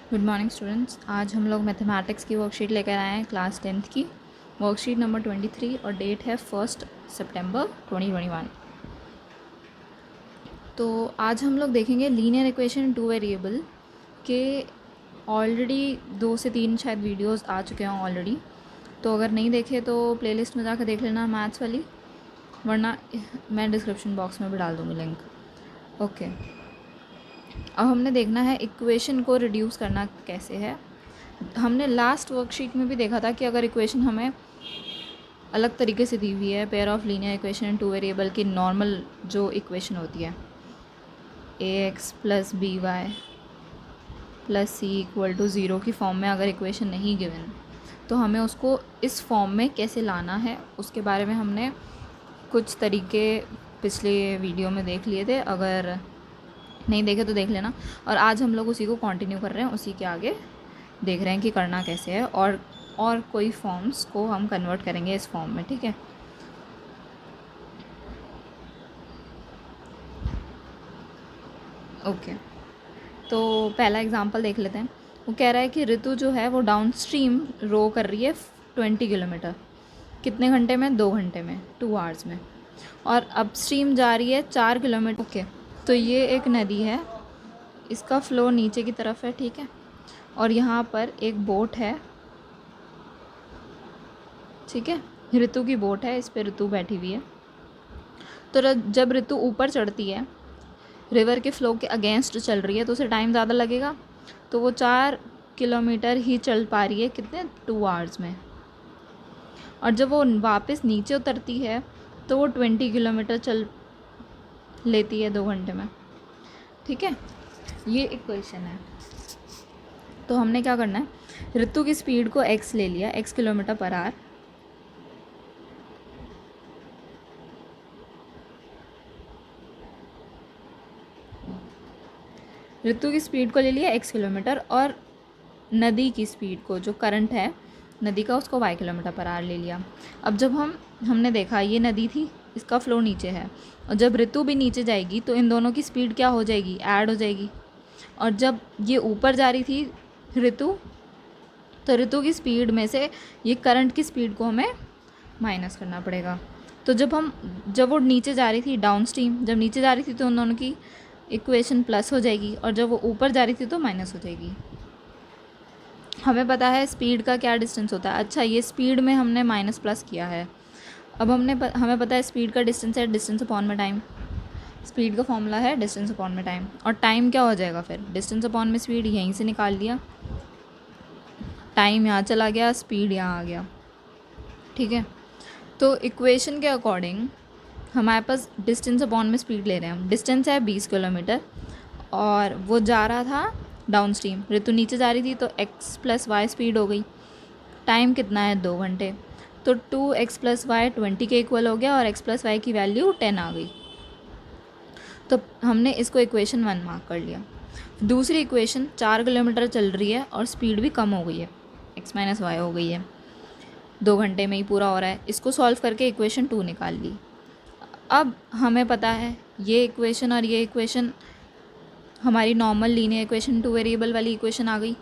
Good morning students. आज हम लोग मैथमेटिक्स की वर्कशीट लेकर आए हैं क्लास 10th की, वर्कशीट नंबर 23 और डेट है 1 सितंबर 2021। तो आज हम लोग देखेंगे लीनियर इक्वेशन टू वेरिएबल के ऑलरेडी 2 से 3 शायद वीडियोस आ चुके हैं ऑलरेडी। तो अगर नहीं देखे तो प्लेलिस्ट में जाकर देख लेना मैथ्स वाली, वरना मैं डिस्क्रिप्शन बॉक्स में भी डाल दूँगी लिंक। ओके, अब हमने देखना है इक्वेशन को रिड्यूस करना कैसे है। हमने लास्ट वर्कशीट में भी देखा था कि अगर इक्वेशन हमें अलग तरीके से दी हुई है, pair of linear equation and two variable की नॉर्मल जो इक्वेशन होती है ax plus b y plus c equal to zero की फॉर्म में अगर इक्वेशन नहीं गिवन, तो हमें उसको इस फॉर्म में कैसे लाना है उसके बारे में हमने कुछ तरीके पिछले वीडियो में देख लिए थे। अगर नहीं देखे तो देख लेना। और आज हम लोग उसी को कंटिन्यू कर रहे हैं, उसी के आगे देख रहे हैं कि करना कैसे है, और कोई फॉर्म्स को हम कन्वर्ट करेंगे इस फॉर्म में। ठीक है, ओके। तो पहला एग्जांपल देख लेते हैं। वो कह रहा है कि ऋतु जो है वो डाउन स्ट्रीम रो कर रही है 20 किलोमीटर। कितने घंटे में? 2 घंटे में, 2 आवर्स में। और अप स्ट्रीम जा रही है 4 किलोमीटर। ओके, तो ये एक नदी है, इसका फ्लो नीचे की तरफ है। ठीक है, और यहाँ पर एक बोट है। ठीक है, ऋतु की बोट है, इस पर ऋतु बैठी हुई है। तो जब ऋतु ऊपर चढ़ती है, रिवर के फ्लो के अगेंस्ट चल रही है, तो उसे टाइम ज़्यादा लगेगा। तो वो 4 किलोमीटर ही चल पा रही है, कितने? 2 आवर्स में। और जब वो वापस नीचे उतरती है तो वो 20 किलोमीटर चल लेती है 2 घंटे में। ठीक है, ये इक्वेशन है। तो हमने क्या करना है, ऋतु की स्पीड को x ले लिया, x किलोमीटर पर आवर। ऋतु की स्पीड को ले लिया x किलोमीटर, और नदी की स्पीड को, जो करंट है नदी का, उसको y किलोमीटर पर आवर ले लिया। अब जब हमने देखा ये नदी थी, इसका फ्लो नीचे है, और जब ऋतु भी नीचे जाएगी तो इन दोनों की स्पीड क्या हो जाएगी? ऐड हो जाएगी। और जब ये ऊपर जा रही थी ऋतु, तो ऋतु की स्पीड में से ये करंट की स्पीड को हमें माइनस करना पड़ेगा। तो जब वो नीचे जा रही थी, डाउन स्ट्रीम जब नीचे जा रही थी, तो उन दोनों की इक्वेशन प्लस हो जाएगी, और जब वो ऊपर जा रही थी तो माइनस हो जाएगी। हमें पता है स्पीड का क्या डिस्टेंस होता है। अच्छा, ये स्पीड में हमने माइनस प्लस किया है। अब हमें पता है स्पीड का डिस्टेंस है डिस्टेंस अपॉन में टाइम। स्पीड का फॉर्मूला है डिस्टेंस अपॉन में टाइम, और टाइम क्या हो जाएगा फिर? डिस्टेंस अपॉन में स्पीड, यहीं से निकाल लिया। टाइम यहाँ चला गया, स्पीड यहाँ आ गया। ठीक है, तो इक्वेशन के अकॉर्डिंग हमारे पास डिस्टेंस अपॉन में स्पीड ले रहे हैं हम। डिस्टेंस है 20 किलोमीटर, और वो जा रहा था डाउन स्ट्रीम, ऋतु नीचे जा रही थी, तो x प्लस वाई स्पीड हो गई। टाइम कितना है? 2 घंटे। तो 2x प्लस वाई 20 के इक्वल हो गया, और x प्लस वाई की वैल्यू 10 आ गई। तो हमने इसको इक्वेशन 1 मार्क कर लिया। दूसरी इक्वेशन 4 किलोमीटर चल रही है और स्पीड भी कम हो गई है, x माइनस वाई हो गई है, 2 घंटे में ही पूरा हो रहा है। इसको सॉल्व करके इक्वेशन 2 निकाल ली। अब हमें पता है ये इक्वेशन और ये इक्वेशन हमारी normal linear equation two variable वाली इक्वेशन आ गई।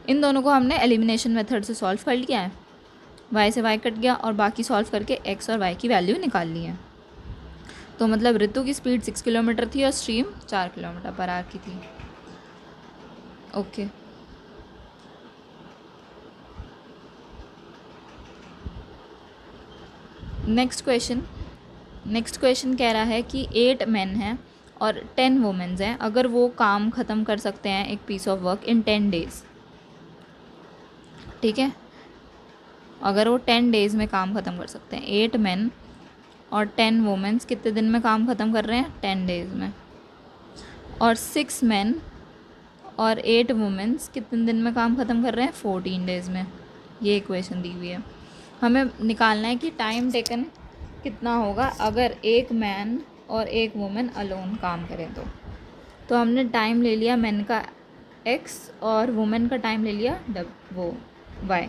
इन दोनों को हमने एलिमिनेशन मेथड से सॉल्व कर लिया है। y से y कट गया, और बाकी सॉल्व करके x और y की वैल्यू निकाल ली है। तो मतलब ऋतु की स्पीड 6 किलोमीटर थी और स्ट्रीम 4 किलोमीटर पर आवर की थी। ओके, नेक्स्ट क्वेश्चन कह रहा है कि 8 मेन हैं और 10 वुमेन्स हैं। अगर वो काम ख़त्म कर सकते हैं एक piece of work in 10 days. ठीक है, अगर वो 10 डेज़ में काम ख़त्म कर सकते हैं, 8 मेन और 10 वुमेन्स कितने दिन में काम ख़त्म कर रहे हैं? 10 डेज़ में। और 6 मेन और 8 वुमेन्स कितने दिन में काम ख़त्म कर रहे हैं? 14 डेज़ में। ये इक्वेशन दी हुई है। हमें निकालना है कि टाइम टेकन कितना होगा अगर एक मैन और एक वुमेन अलोन काम करें। तो हमने टाइम ले लिया मैन का x और वुमेन का टाइम ले लिया y।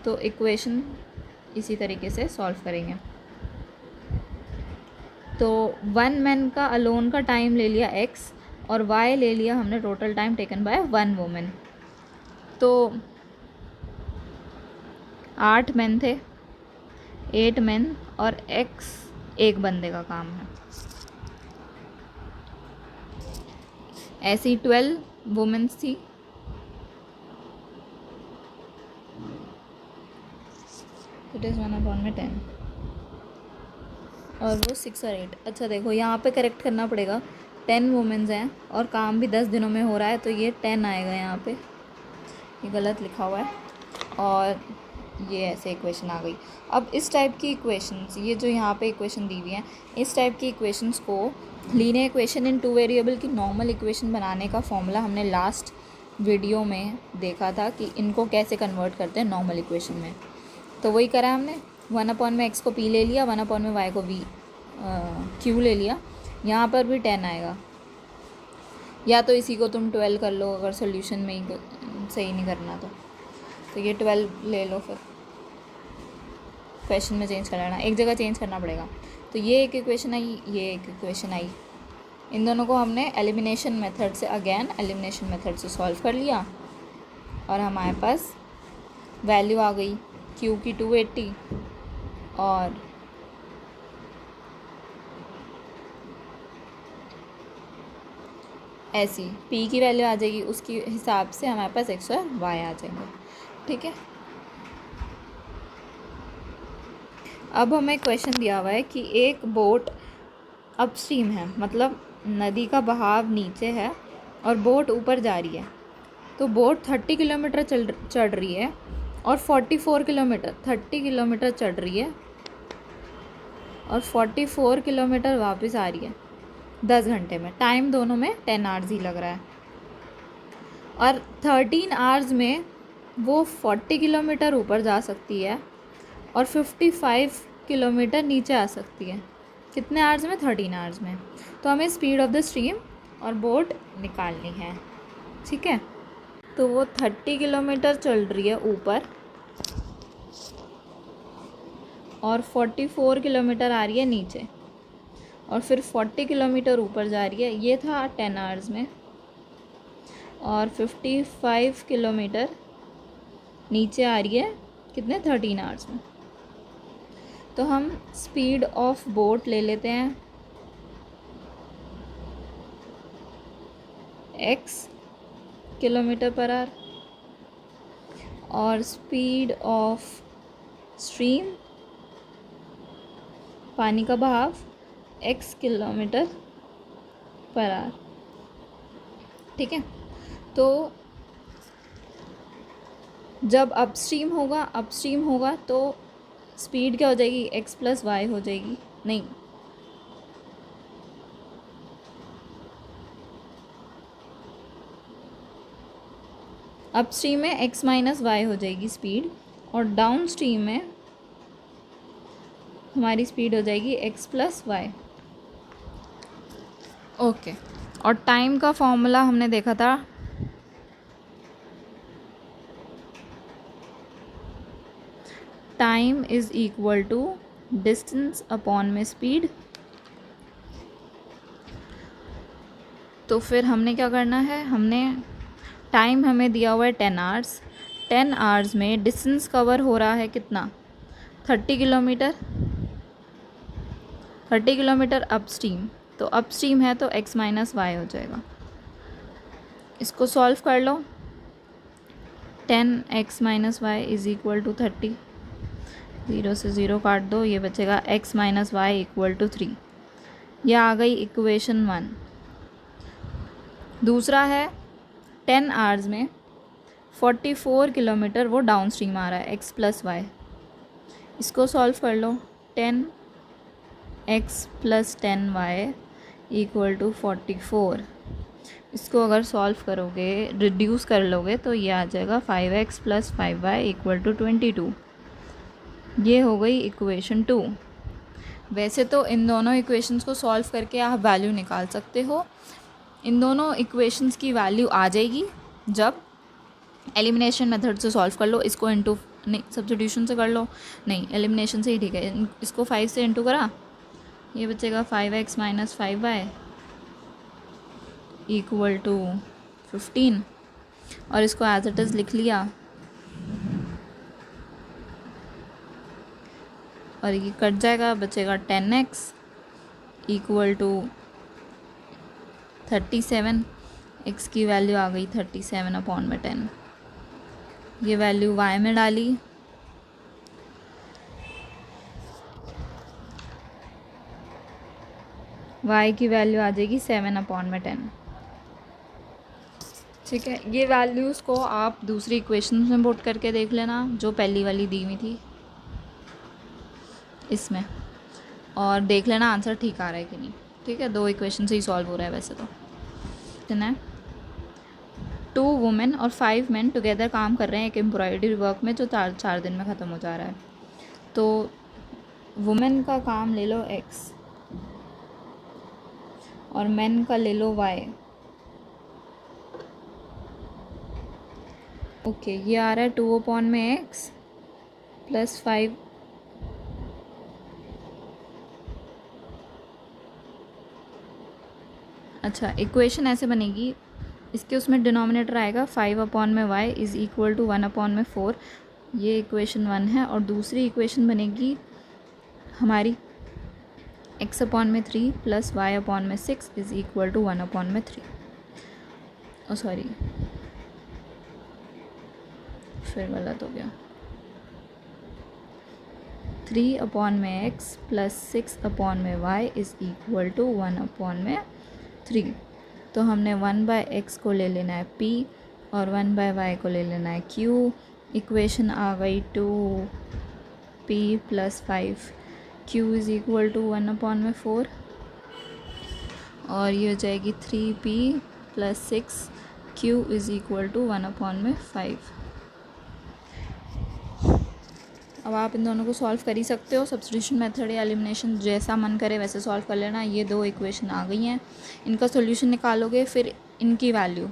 तो इक्वेशन इसी तरीके से सॉल्व करेंगे। तो 1 मैन का अलोन का टाइम ले लिया x, और वाई ले लिया हमने total time taken by 1 women. तो 8 मेन थे, 8 मेन और x एक बंदे का काम है। ऐसी 12 वुमेन्स थी। इट इज़ 1/10 और वो 6 और 8। अच्छा देखो यहाँ पे करेक्ट करना पड़ेगा, 10 वुमेन्स हैं और काम भी 10 दिनों में हो रहा है, तो ये 10 आएगा यहाँ पे, ये गलत लिखा हुआ है और ये ऐसे इक्वेशन आ गई। अब इस टाइप की इक्वेशंस, ये जो यहाँ पे इक्वेशन दी हुई हैं, इस टाइप की इक्वेशंस को लीनियर इक्वेशन इन 2 वेरिएबल की नॉर्मल इक्वेशन बनाने का फॉर्मूला हमने लास्ट वीडियो में देखा था कि इनको कैसे कन्वर्ट करते हैं नॉर्मल इक्वेशन में। तो वही करा हमने, 1/x को p ले लिया, 1/y को v q ले लिया। यहाँ पर भी 10 आएगा, या तो इसी को तुम 12 कर लो अगर सोल्यूशन में ही सही नहीं करना तो ये 12 ले लो, फिर क्वेश्चन में चेंज कर लेना, एक जगह चेंज करना पड़ेगा। तो ये एक इक्वेशन आई, ये एक इक्वेशन आई। इन दोनों को हमने एलिमिनेशन मेथड से, अगेन एलिमिनेशन मेथड से सॉल्व कर लिया और हमारे पास वैल्यू आ गई q की 280 और ऐसी p की वैल्यू आ जाएगी, उसके हिसाब से हमारे पास x और y आ जाएंगे। ठीक है, अब हमें क्वेश्चन दिया हुआ है कि एक बोट अपस्ट्रीम है, मतलब नदी का बहाव नीचे है और बोट ऊपर जा रही है। तो बोट 30 किलोमीटर चढ़ रही है और 44 किलोमीटर, 30 किलोमीटर चढ़ रही है और 44 किलोमीटर वापस आ रही है 10 घंटे में। टाइम दोनों में 10 आवर्स ही लग रहा है और 13 आवर्स में वो 40 किलोमीटर ऊपर जा सकती है और 55 किलोमीटर नीचे आ सकती है। कितने आवर्स में? 13 आवर्स में। तो हमें स्पीड ऑफ द स्ट्रीम और बोट निकालनी है। ठीक है, तो वो 30 किलोमीटर चल रही है ऊपर और 44 किलोमीटर आ रही है नीचे और फिर 40 किलोमीटर ऊपर जा रही है। ये था 10 आवर्स में और 55 किलोमीटर नीचे आ रही है कितने? 13 आवर्स में। तो हम स्पीड ऑफ बोट ले लेते हैं x किलोमीटर पर आवर और स्पीड ऑफ स्ट्रीम, पानी का बहाव, x किलोमीटर पर आवर। ठीक है, तो जब अपस्ट्रीम होगा तो स्पीड क्या हो जाएगी? x + y हो जाएगी। नहीं, अपस्ट्रीम में x - y हो जाएगी स्पीड और डाउन स्ट्रीम में हमारी स्पीड हो जाएगी x + y। ओके, और टाइम का फॉर्मूला हमने देखा था, time is equal to distance upon में स्पीड। तो फिर हमने क्या करना है, टाइम हमें दिया हुआ है 10 आवर्स। 10 आवर्स में डिस्टेंस कवर हो रहा है कितना? 30 किलोमीटर। 30 किलोमीटर अपस्ट्रीम, तो अपस्ट्रीम है तो x - y हो जाएगा। इसको सॉल्व कर लो, 10x - y = 30, 0 से 0 काट दो, ये बचेगा x - y = 3। यह आ गई इक्वेशन 1। दूसरा है 10 आवर्स में 44 किलोमीटर वो डाउन स्ट्रीम आ रहा है x + y। इसको सॉल्व कर लो, 10x + 10y = 44। इसको अगर सॉल्व करोगे, रिड्यूस कर लोगे तो ये आ जाएगा 5x + 5y = 22। ये हो गई इक्वेशन 2। वैसे तो इन दोनों इक्वेशंस को सॉल्व करके आप वैल्यू निकाल सकते हो। इन दोनों इक्वेशंस की वैल्यू आ जाएगी जब एलिमिनेशन मेथड से सॉल्व कर लो। इसको इंटू नहीं, सब्स्टिट्यूशन से कर लो, नहीं एलिमिनेशन से ही ठीक है। इसको 5 से इंटू करा, ये बचेगा 5x - 5y इक्वल टू 15 और इसको एज इट इज़ लिख लिया और ये कट जाएगा, बचेगा 10x इक्वल टू 37। x की वैल्यू आ गई 37/10। ये वैल्यू y में डाली, y की वैल्यू आ जाएगी 7/10। ठीक है, ये वैल्यूज़ को आप दूसरी इक्वेशन में पुट करके देख लेना जो पहली वाली दी हुई थी इसमें, और देख लेना आंसर ठीक आ रहा है कि नहीं। ठीक है, 2 इक्वेशन से ही सॉल्व हो रहा है वैसे तो। है 2 वुमेन और 5 मेन टुगेदर काम कर रहे हैं एक एम्ब्रॉयडरी वर्क में जो 4 दिन में ख़त्म हो जा रहा है। तो वुमेन का काम ले लो x और मेन का ले लो y। ओके, ये आ रहा है 2/x प्लस 5। अच्छा, इक्वेशन ऐसे बनेगी, इसके उसमें डिनोमिनेटर आएगा 5/y इज़ इक्वल टू 1/4। ये इक्वेशन 1 है। और दूसरी इक्वेशन बनेगी हमारी x/3 plus y/6 is equal to 1/3। Oh sorry, फिर गलत हो गया। 3/x plus 6/y is equal to 1/3। तो हमने 1/x को ले लेना है p और 1/y को ले लेना है q। इक्वेशन आ गई 2p plus 5 q is equal to 1/4 और ये हो जाएगी 3p plus 6 q is equal to 1/5। अब आप इन दोनों को सॉल्व कर ही सकते हो, सब्स्टिट्यूशन मेथड या एलिमिनेशन, जैसा मन करे वैसे सॉल्व कर लेना। ये 2 इक्वेशन आ गई हैं, इनका सॉल्यूशन निकालोगे, फिर इनकी वैल्यू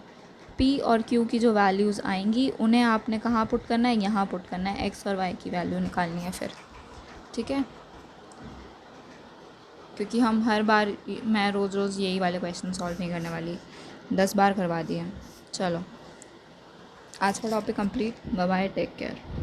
p और q की जो वैल्यूज़ आएंगी उन्हें आपने कहाँ पुट करना है, यहाँ पुट करना है। x और y की वैल्यू निकालनी है फिर। ठीक है, क्योंकि हम हर बार, मैं रोज़ यही वाले क्वेश्चन सॉल्व नहीं करने वाली, 10 बार करवा दिए। चलो, आज का topic complete. Bye bye, take care.